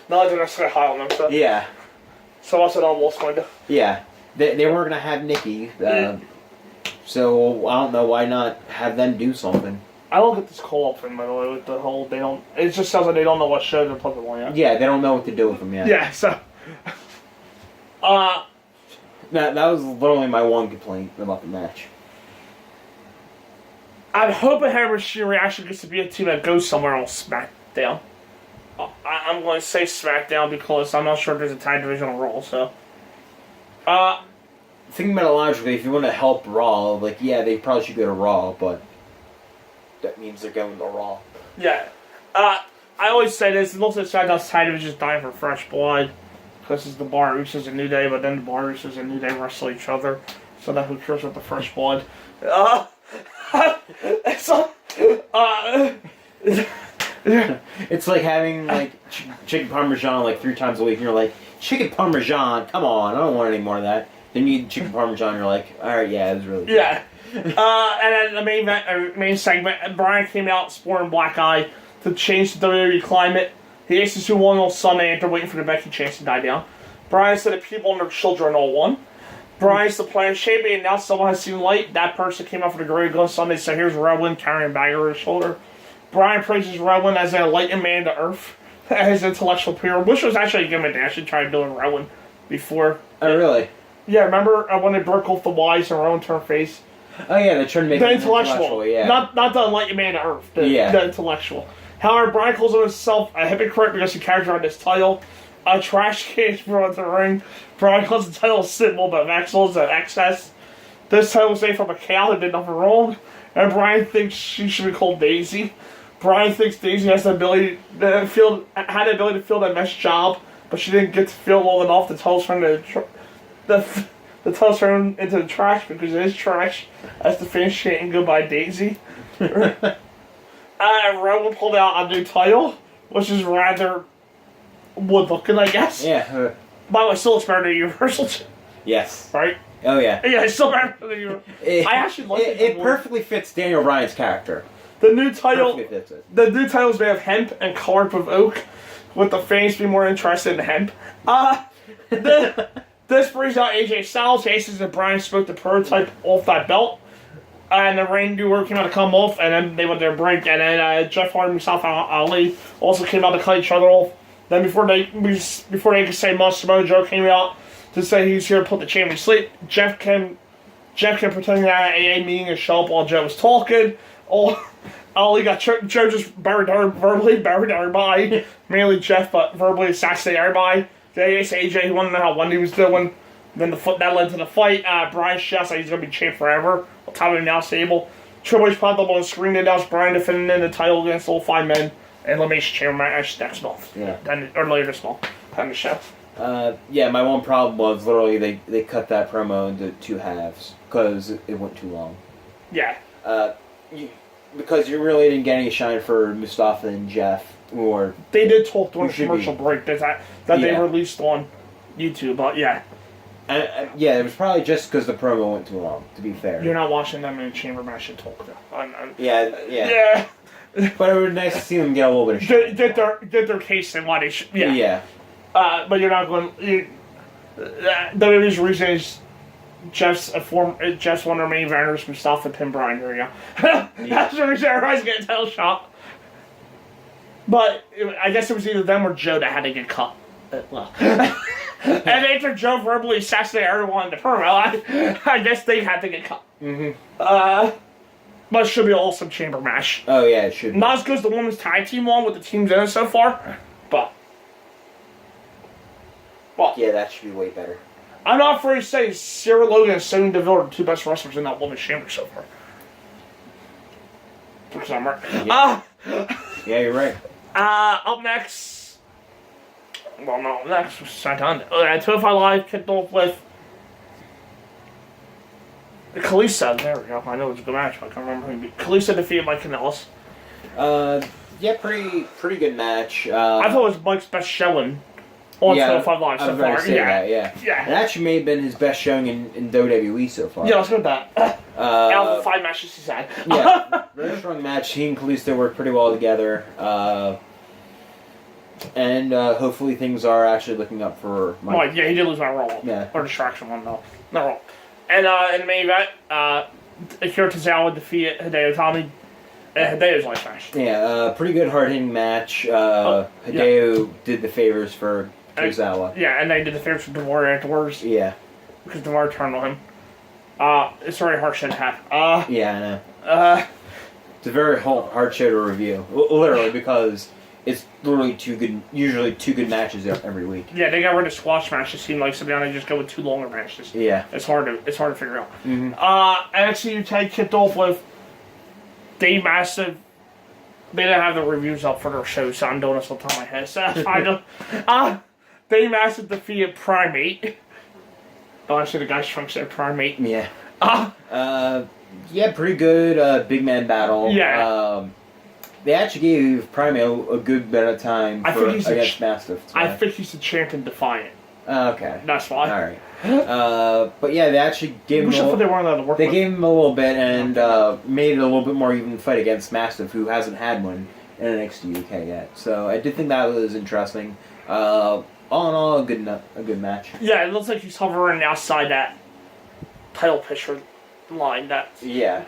Not they're necessarily high on them, so. Yeah. So that's what I was going to. Yeah. They weren't going to have Nikki, so I don't know why not have them do something. I don't get this call-up thing, by the way, with the whole, they don't, it just sounds like they don't know what show they're putting them on yet. Yeah, they don't know what to do with them yet. Yeah, so. That was literally my one complaint about the match. I'm hoping Hammer Machinery actually gets to be a team that goes somewhere on SmackDown. I'm going to say SmackDown because I'm not sure if there's a tag division on Raw, so. Thinking about it logically, if you want to help Raw, like, yeah, they probably should go to Raw, but that means they're going to Raw. Yeah. I always say this, most of the SmackDown's tag division is dying for fresh blood. Because it's the Bar Usos and New Day, but then the Bar Usos and New Day wrestle each other. So then who cares with the fresh blood? It's like having, like, chicken parmesan, like, 3 times a week, and you're like, chicken parmesan, come on, I don't want any more of that. Then you eat chicken parmesan, and you're like, alright, yeah, it was really good. Yeah. And then the main segment, Brian came out sporting black eye to change the WWE climate. He asked us who won on Sunday after waiting for the Becky chance to die down. Brian said that people and their children all won. Brian's the planned champion. Now someone has seen light. That person came out for the Great Gun Sunday. So here's Rowan carrying a bag over his shoulder. Brian praises Rowan as an enlightened man to earth. His intellectual peer, which was actually a gimmick. They actually tried doing Rowan before. Oh, really? Yeah, remember when they broke off the Y's and Rowan turned face? Oh, yeah, they tried to make the him intellectual. Yeah. Not the enlightened man to earth. The intellectual. However, Brian calls himself a hypocrite because he carries around this title. A trash can brought the ring. Brian calls the title a symbol of excellence and excess. This title was made from a cow that did nothing wrong. And Brian thinks she should be called Daisy. Brian thinks Daisy has the ability to fill that mesh job, but she didn't get to fill long enough. The title's turned into the trash because it is trash. As the fans chanting goodbye Daisy. Rowan pulled out a new title, which is rather wood looking, I guess. Yeah. By the way, still looks better than Universal. Yes. Right? Oh, yeah. Yeah, it's still better than Universal. I actually like it. It perfectly fits Daniel Bryan's character. The new title. Perfectly fits it. The new title is made of hemp and carp of oak, with the fans being more interested in hemp. This brings out AJ Styles. Cases that Bryan spoke the prototype off that belt. And the Rain Duo came out to come off, and then they went their break. And then Jeff Hardy and Mustafa Ali also came out to cut each other off. Then before they could say much, Samoa Joe came out to say he's here to put the champion to sleep. Jeff kept pretending that AA meeting and show up while Joe was talking. Ali got Joe just verbally buried everybody. Mainly Jeff, but verbally assassinated everybody. Then asked AJ, he wanted to know how Wendy was doing. Then that led to the fight. Brian shouts that he's going to be champ forever. On top of him now stable. Triple H popped up on the screen to announce Brian defending the title against all 5 men. And Elimination Chamber match next month. Yeah. Or later this month. Time to show. Yeah, my one problem was literally they cut that promo into 2 halves. Because it went too long. Yeah. Because you really didn't get any shine for Mustafa and Jeff. Or they did talk during the commercial break that they released on YouTube, but yeah. Yeah, it was probably just because the promo went too long, to be fair. You're not watching them in a chamber match and talk, though. Yeah. But it would be nice to see them get a little bit of shine. Get their case and why they should. Yeah. Yeah. But you're not going. WWE's reason is Jeff's one of their main vendors, Mustafa and Pin Bryan. There you go. That's the reason everybody's getting a title shot. But I guess it was either them or Joe that had to get cut. And after Joe verbally assassinated everyone in the promo, I guess they had to get cut. Mm-hmm. But it should be an awesome chamber match. Oh, yeah, it should be. Not as good as the women's tag team one with the teams in it so far, but... yeah, that should be way better. I'm not afraid to say Sarah Logan and Sonya Deville are the 2 best wrestlers in that women's chamber so far. Because I'm right. Yeah, yeah, you're right. Up next... Well, no, next was SmackDown. 205 Live kicked off with Kalisto. There we go. I know it was a good match, but I can't remember who beat. Kalisto defeated Mike Kanellis. Yeah, pretty good match. I thought it was Mike's best showing on 205 Live so far. Yeah. It Yeah. actually may have been his best showing in WWE so far. Yeah, let's go with that. Out of the 5 matches he's had. Yeah, very strong match. He and Kalisto worked pretty well together. And hopefully things are actually looking up for Mike. Well, yeah, he did lose my roll. Yeah. Or distraction one, though. No roll. And in the main event, Akira Tozawa defeated Hideo Itami. Hideo's last match. Yeah, pretty good hard-hitting match. Hideo did the favors for Tozawa. Yeah, and they did the favors for Dewar afterwards. Yeah. Because Dewar turned on him. It's very hard shit to have. Yeah, I know. It's a very hard show to review. Literally, because it's literally usually two good matches every week. Yeah, they got rid of squash matches. It seemed like so now they just go with two longer matches. Yeah. It's hard to figure out. Mm-hmm. NXT UK kicked off with Dave Mastiff. They didn't have the reviews up for their show, so I'm doing this on top of my head. So I don't. Dave Mastiff defeated Primate. Oh, I see the guy Shrunk said Primate. Yeah. Yeah, pretty good big man battle. Yeah. They actually gave Primate a good bit of time against Mastiff. I think he's the champion Defiant. Okay. That's why. All right. But yeah, they actually gave him. They weren't allowed to work. They gave him a little bit and made it a little bit more even fight against Mastiff, who hasn't had one in NXT UK yet. So I did think that was interesting. All in all, a good match. Yeah, it looks like he's hovering outside that title picture line. Yeah.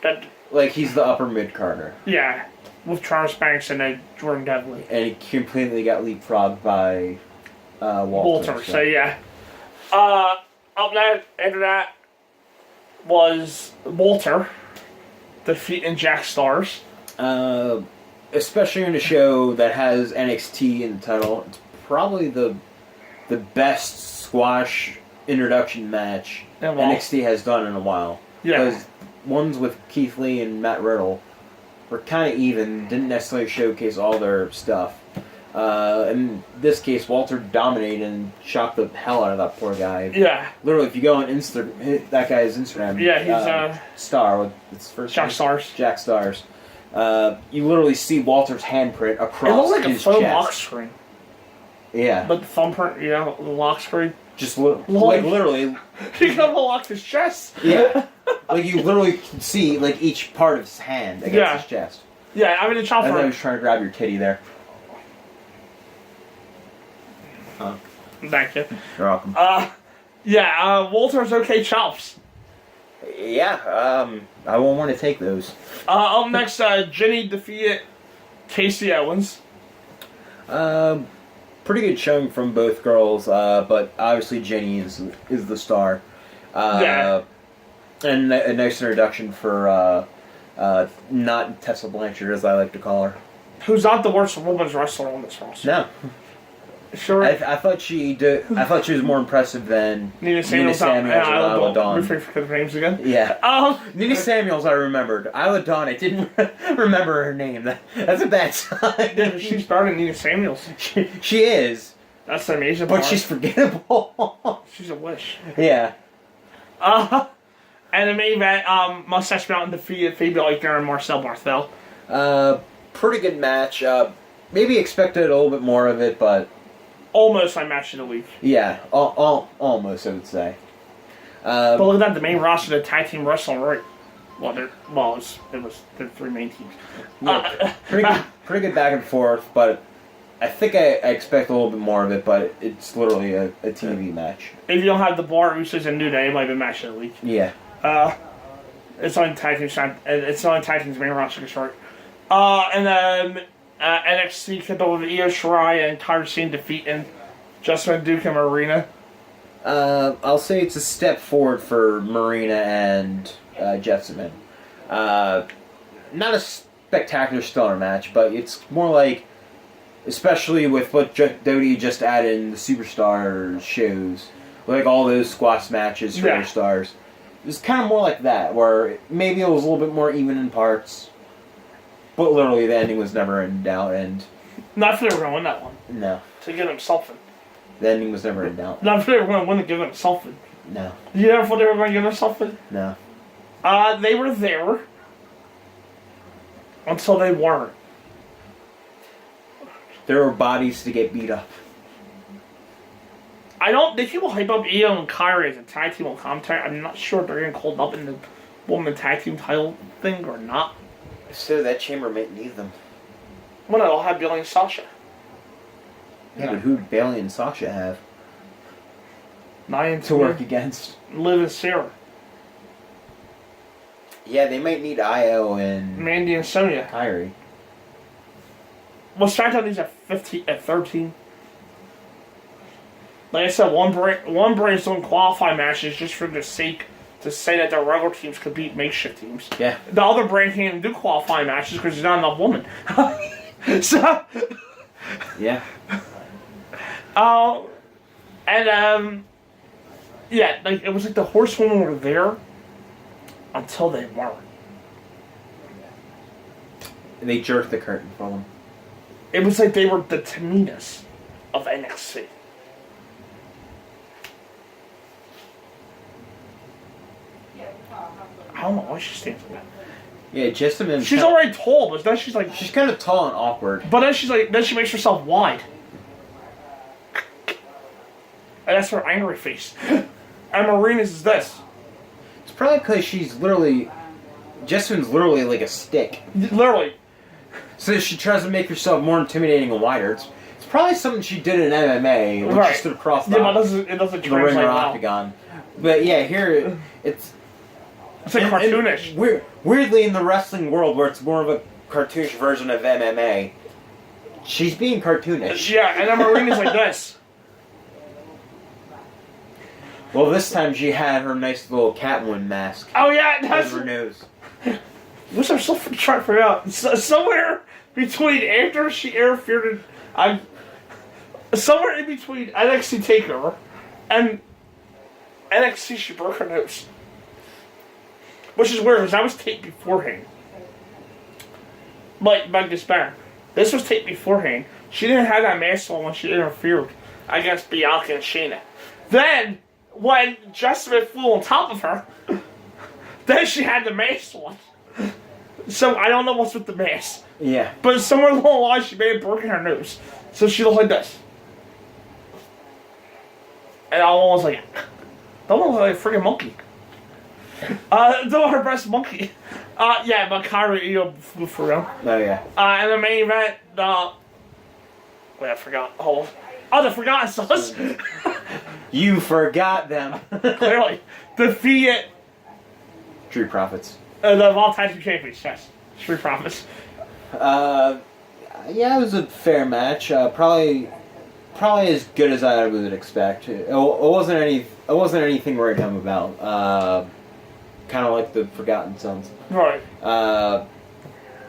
That. Like he's the upper mid carder. Yeah, with Travis Banks and then Jordan Devlin. And he completely got leapfrogged by Walter. So yeah. Up next, after that was Walter defeating Jack Stars. Especially in a show that has NXT in the title, it's probably the best squash introduction match NXT has done in a while. Yeah. Because ones with Keith Lee and Matt Riddle were kind of even, didn't necessarily showcase all their stuff. In this case, Walter dominated and shocked the hell out of that poor guy. Yeah. Literally, if you go on that guy's Instagram. Yeah, he's Star. It's first Jack name? Stars. Jack Stars. You literally see Walter's handprint across his chest. It looks like a foam lock screen. Yeah. But the thumbprint, the lock screen. Just literally. He could have locked his chest. Yeah. Like you literally can see like each part of his hand against his chest. Yeah, I mean the chop. I was trying to grab your titty there. Huh. Thank you. You're welcome. Walter's okay chops. Yeah, I won't want to take those. Up next, Jenny defeated Casey Owens. Pretty good showing from both girls, but obviously Jenny is the star. And a nice introduction for not Tessa Blanchard, as I like to call her. Who's not the worst women's wrestler on this roster. No. Sure. I thought she was more impressive than Nina Samuels and Isla Dawn. We forget the names again. Yeah. Nina Samuels I remembered. Isla Dawn I didn't remember her name. That's a bad sign. Yeah, she's better than Nina Samuels. She is. That's the amazing part. But she's forgettable. She's a wish. Yeah. And the main event, Mustache Mountain defeated Fabian Eichner and Marcel Barthel. Pretty good match. Maybe expected a little bit more of it, but almost my match of the week. Yeah, almost I would say. But look at that, the main roster, the tag team wrestling, right? It was the three main teams. Yeah, pretty good back and forth, but I think I expect a little bit more of it, but it's literally a TV match. If you don't have the Bar Usos and New Day, it might be match of the week. Yeah. It's on tag team side. It's on tag team's main roster short. And then NXT kicked over with Io Shirai and Tyrese defeating Justin Duke and Marina. I'll say it's a step forward for Marina and Jessamine. Not a spectacular stellar match, but it's more like, especially with what WWE just added in the Superstar shows, like all those squash matches for their stars. It's kind of more like that, where maybe it was a little bit more even in parts, but literally the ending was never in doubt, and... Not if they were going to win that one. No. To give them something. The ending was never in doubt. Not if they were going to win to give them something. No. You ever thought they were going to give them something? No. They were there until they weren't. There were bodies to get beat up. They people hype up Io and Kairi as a tag team on commentary. I'm not sure if they're getting called up in the woman tag team title thing or not. So that chamber might need them. Well, no, I'll have Billy and Sasha. Yeah, but who Bailey and Sasha have Nia to work against? Liv and Sarah. Yeah, they might need Io and Mandy and Sonya. Kyrie. Well, SmackDown needs at 13. Like I said, one brand's doing qualifying matches just for the sake to say that their regular teams could beat makeshift teams. Yeah. The other brand can't even do qualifying matches because there's not enough women. So. Yeah. Yeah, like it was like the horsewomen were there until they weren't. They jerked the curtain for them. It was like they were the Taminas of NXT. I don't know why she stands like that. Yeah, Jessamine. She's already tall, but then she's like. She's kind of tall and awkward. But then she's like. Then she makes herself wide. And that's her angry face. And Marina's is this. It's probably because she's literally. Jessamine's literally like a stick. Literally. So she tries to make herself more intimidating and wider. It's probably something she did in MMA when she stood across the, but it doesn't the ring translate or well. octagon. But yeah, here it's like cartoonish. Weirdly, in the wrestling world, where it's more of a cartoonish version of MMA, she's being cartoonish. Yeah, and then Marina's like this. Well, this time she had her nice little Catwoman mask. Oh yeah, that's over her nose. Which I'm still trying to figure out. Somewhere between after she interfered, somewhere in between NXT Takeover and NXT, she broke her nose. Which is weird because that was taped beforehand. Like this back. This was taped beforehand. She didn't have that mask on when she interfered against Bianca and Shayna. Then, when Jessamine flew on top of her, then she had the mask on. So I don't know what's with the mask. Yeah. But somewhere along the line, she may have broken her nose. So she looked like this. And I was like, don't look like a freaking monkey. Don't her best monkey. Yeah, but Kyrie, flew for real. Oh, yeah. And the main event, wait, I forgot. Hold on. Oh, the Forgotten Sons. You forgot them. Clearly. Defeated Street Profits. the Raw Tag Team Champions, yes. Street Profits. Yeah, it was a fair match. Probably as good as I would expect. It wasn't anything to write home about. Kind of like the Forgotten Sons. Right. But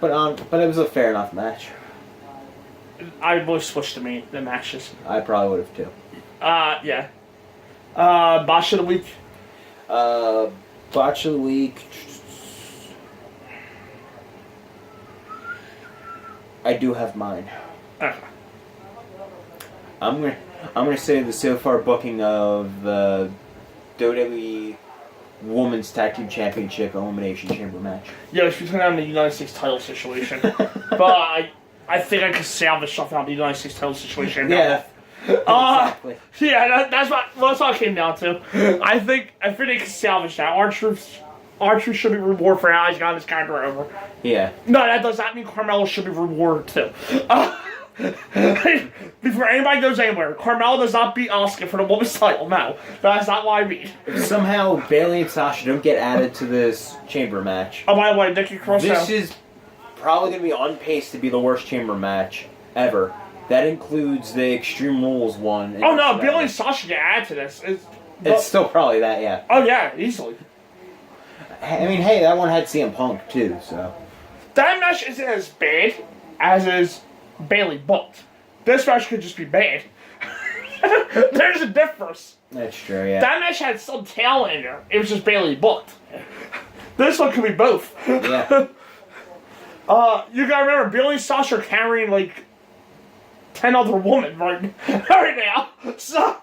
it was a fair enough match. I would switch to me, the matches. I probably would have too. Yeah. Botch of the week. Botch of the week. I do have mine. Okay. I'm gonna say the so far booking of the WWE Women's Tag Team Championship Elimination Chamber match. Yeah, it's between them and the United States title situation. But I think I could salvage something out of the United States title situation. Yeah. Exactly. Yeah, that's what it came down to. I think they could salvage that. R-Truth should be rewarded for how he's gotten his character over. Yeah. No, that does not mean Carmelo should be rewarded too. Before anybody goes anywhere, Carmelo does not beat Asuka for the women's title. No, that's not what I mean. If somehow Bailey and Sasha don't get added to this chamber match. Oh, by the way, Nikki Cross. This is probably going to be on pace to be the worst chamber match ever. That includes the Extreme Rules one. Oh no, Bailey and Sasha get added to this. It's still probably that, yeah. Oh yeah, easily. I mean, hey, that one had CM Punk too, so. That match isn't as bad as is Bailey booked. This match could just be bad. There's a difference. That's true, yeah. That match had some talent in there. It was just Bailey booked. This one could be both. Yeah. You gotta remember, Bailey and Sasha are carrying like 10 other women right now. So.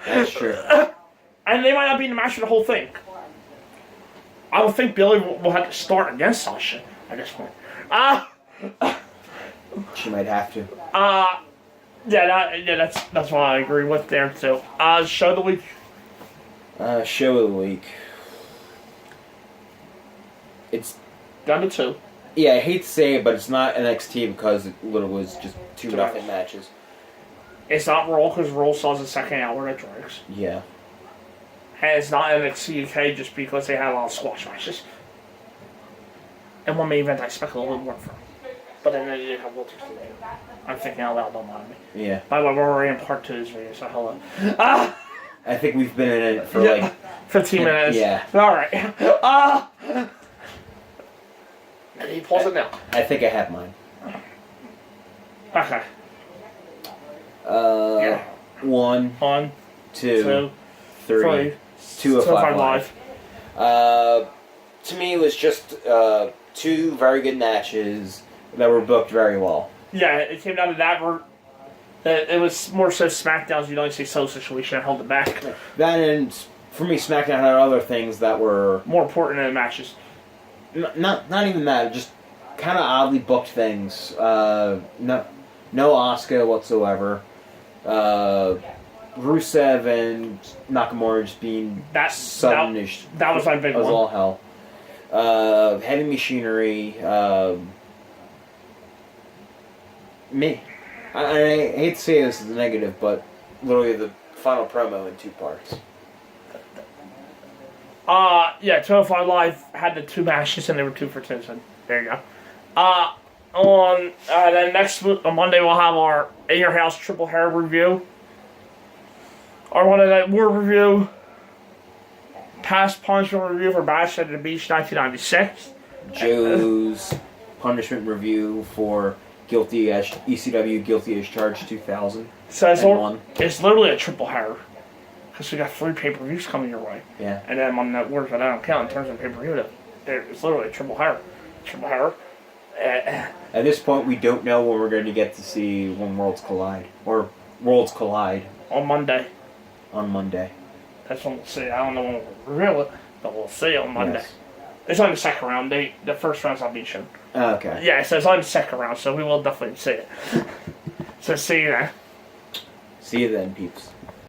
That's true. And they might not be in the match for the whole thing. I don't think Bailey will have to start against Sasha at this point. She might have to. That's what I agree with there too. Show of the week. Show of the week. It's down to 2. Yeah, I hate to say it, but it's not NXT because it literally was just 2-0 matches. It's not Raw because Raw sells a second hour that drags. Yeah. And it's not NXT UK just because they had a lot of squash matches. And one main event I expect a little bit more from. But then they did have Walter to do. I'm thinking out loud, don't mind me. Yeah. By the way, we're already in part 2 of this video, so hello. Ah! I think we've been in it for like 15 minutes. Yeah. Alright. Ah! And you pause it now. I think I have mine. Okay. Yeah. 1, 2, 3, 205 Live. To me, it was just 2 very good matches that were booked very well. Yeah, it came down to that. It was more so SmackDown's United States situation that held it back. That and, for me, SmackDown had other things that were more important than the matches. Not even that, just kind of oddly booked things. No Asuka whatsoever. Rusev and Nakamura just being sudden-ish. That was my big one. That was all hell. Heavy machinery. I hate to say this is a negative, but literally the final promo in 2 parts. Yeah, 205 Live had the 2 matches and they were 2 for 2, so there you go. Then next week, on Monday, we'll have our In Your House Triple Hair review. Our Monday Night War review. Past punishment review for Bash at the Beach 1996. Joe's punishment review for ECW Guilty as Charged 2000. So it's literally a triple hair. Because we got 3 pay-per-views coming your way. Yeah. And then on that word that I don't count in terms of pay-per-view, it's literally a triple hair. Triple hair. At this point, we don't know when we're going to get to see when Worlds Collide. Or Worlds Collide. On Monday. On Monday. That's when we'll see. I don't know when we'll reveal it, but we'll see on Monday. Yes. It's on the second round. The first round's not being shown. Okay. Yeah, so it's on the second round, so we will definitely see it. So see you then. See you then, peeps.